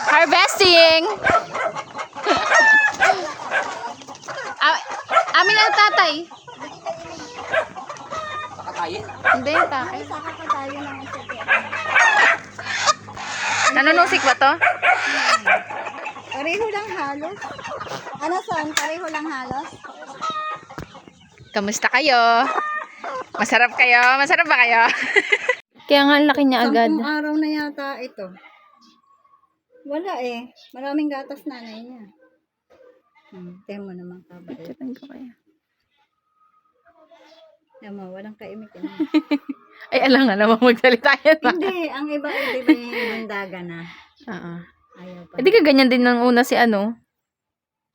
Harvesting! Amin ang tatay. Kakatayin? Hindi, tatay. Kakatayin ng sete. Nanunusik ba to? Pareho lang halos. Ano son? Pareho lang halos? Kamusta kayo? Masarap kayo? Masarap ba kayo? Kaya nga ang laki niya agad. 10 araw na yata ito. Wala eh. Maraming gatas nanay niya. Tiyan mo naman kabait. Tiyan ko kaya. Tiyan mo, walang kaimik. Ay, alam nga naman magsalita yan. Hindi, ang iba ay di ba yung bundaga na? Oo. Ayaw pa. Hindi ka ganyan din ng una si ano?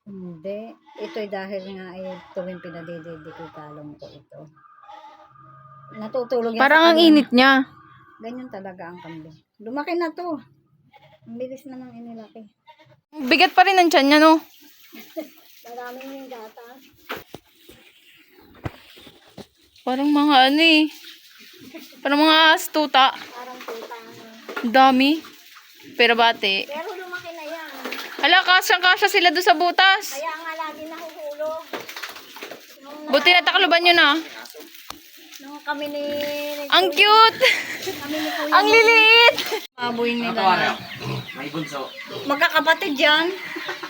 Hindi. Ito'y dahil nga ay tuwing pinadididi ko talong ko ito. Natutulog yan Parang sa ang kanya. init niya. Ganyan talaga ang kambing. Lumaki na to. Ang bilis namang inilaki. Bigat pa rin ang tiyan niya, no? Maraming yung gatas. Parang mga ano eh. Parang mga astuta. Parang tutang. Dami. Pero bate. Pero lumaki na yan. Hala, kasyang-kasya sila doon sa butas. Kaya nga lagi nahuhulog. Buti natakloban nyo na. Nung kami ni... Ang cute! Kami ni Kuya. Ang liliit! Maboy Ano nila. May bunso. Magkakapatid yan.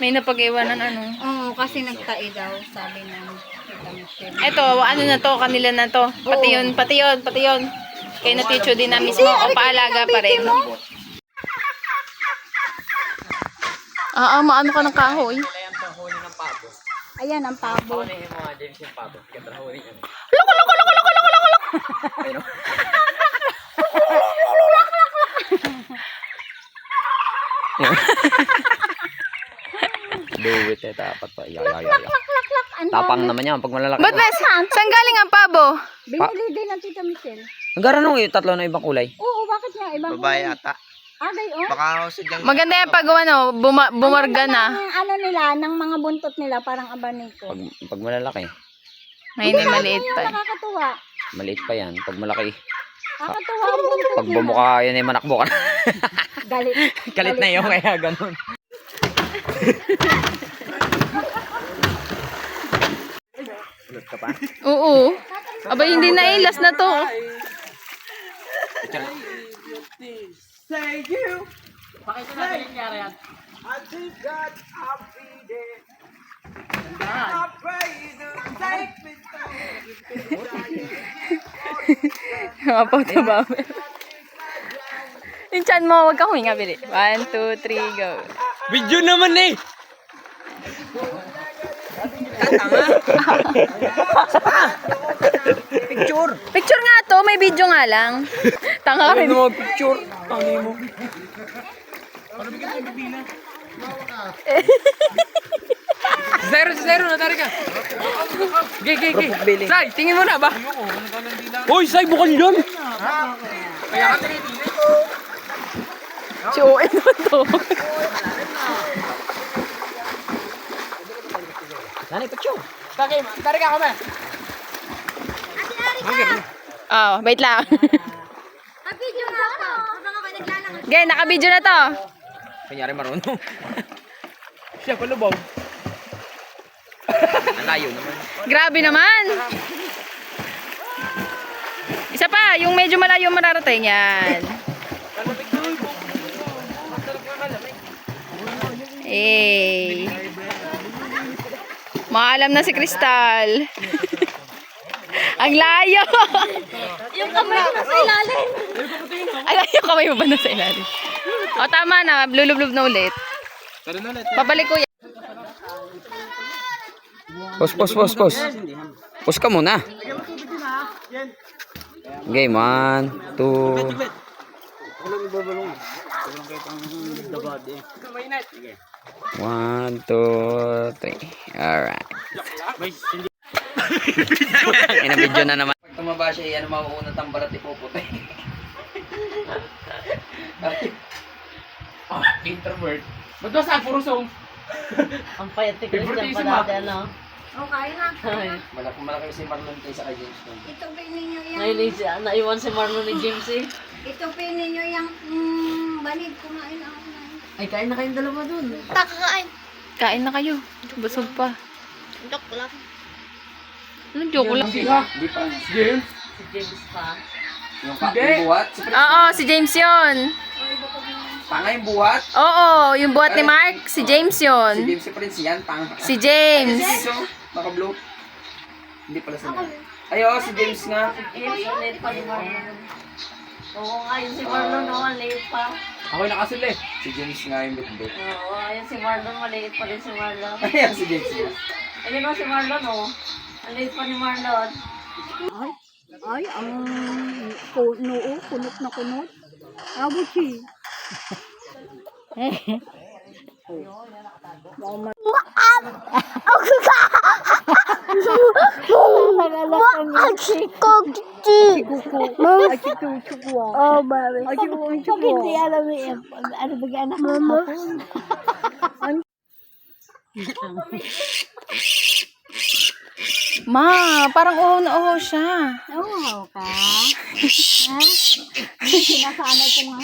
May napag-iwanan ano. Oo, kasi nagtai daw. Sabi ng Tita Michelle. Eto, ano na to, kanila na to. Pati yun, pati yun, pati yun. Kay na teacher din na mismo o paalaga pa rin. Maano ka ng kahoy. Wala yung panghuli ng pabo. Ayan ang pabo. Paunahin mo nga din yung pabo. Katrahuli yan. Loko, loko, loko, loko, loko, loko, loko. Pero, do it eh, dapat pa. Tapang naman yan pag malalaki. Ba't mes, saan galing ang pabo? Binili din ng Tita Michelle. Ang gara nung yung tatlo na ibang kulay. Oo, bakit nga? Ibang Babae ata. Gayon. Baka sadyang Maganda yan pag ano, bumarga na. Ang ano nila, ng mga buntot nila, parang abaniko. Pag malalaki, Ngayon ay maliit pa. Nakakatuwa. maliit pa yan. Pag malaki, Nakakatuwa ang buntot pag niya. bumuka yun ay manakbo ka na. Galit. Kalit na yun kaya ganun. Ulit ka pa? Oo. Aba, hindi na ilas na to. Thank you. Pakita natin yung nangyari yan. I think God I'll be there. I pray to take me Mapaw ba? Yung chan mo, wag ka huminga, Bili. 1, 2, 3, go. Video naman eh! Picture! Picture nga to, may video nga lang. Tanga ka rin. Ano picture? Tangi mo. Zero, natari ka. Gay. Sai, tingin mo na ba? Hoy, Sai, bukal yun. Si Owen naman to. Nani, picture. Tari ka kami. Wait lang. Video nga ako. Habang ako naglalakad. Gay, naka-video na to. Kanyari marunong. Siya palubaw. Ang layo naman. Grabe naman. Isa pa, yung medyo malayo mararating yan. Eh. Maalam na si Crystal. Ang layo. Yung kamay ko nasa ilalim. Ay, yung kamay mo ba na sa ilalim? O, tama na. Blulublob na ulit. Pabalik ko yan. Pos. Pos ka muna. Okay, 1, 2. 1, 2, 3. Alright. Ina-video na naman. ba siya, ano mauunang tambalat ipuputi. Introvert. Ba't ba sa puro song? Ang payat ni Christian pa dati, ano? Okay na. Malaki si Marlon kaysa kay James Bond. Itupin ninyo yung... Naiwan si Marlon ni James eh. Itupin ninyo yung... banig, kumain ako na. Ay, kain na kayong dalawa dun. Kain na kayo. Busog pa. Joke lang. Anong joke lang? Hindi pa. James? Si James pa. Yung Hindi. buhat. Oo, si James yun. Tanga yung buhat. Oo, yung buhat ni Mark, si James Si yun. James si Prince yan. Tanga. Si James. So, naka-blue. Hindi pala sa Ay, oo, si James nga. James, ang late pa ni Marlon. Oo nga, yun si Marlon, no, ang late pa. Ako'y nakasili. Si James nga yung bitbit. Oo, ayun si Marlon, maliit pa rin si Marlon. Ayan si James nga. Ayun o si Marlon, oh. Ang late pa ni Marlon. Ay, ang noo, kunot na kunot. Abot siya. Ma, parang uhaw na uhaw siya. Oo, ka. Ha? Sinasanay ko nga.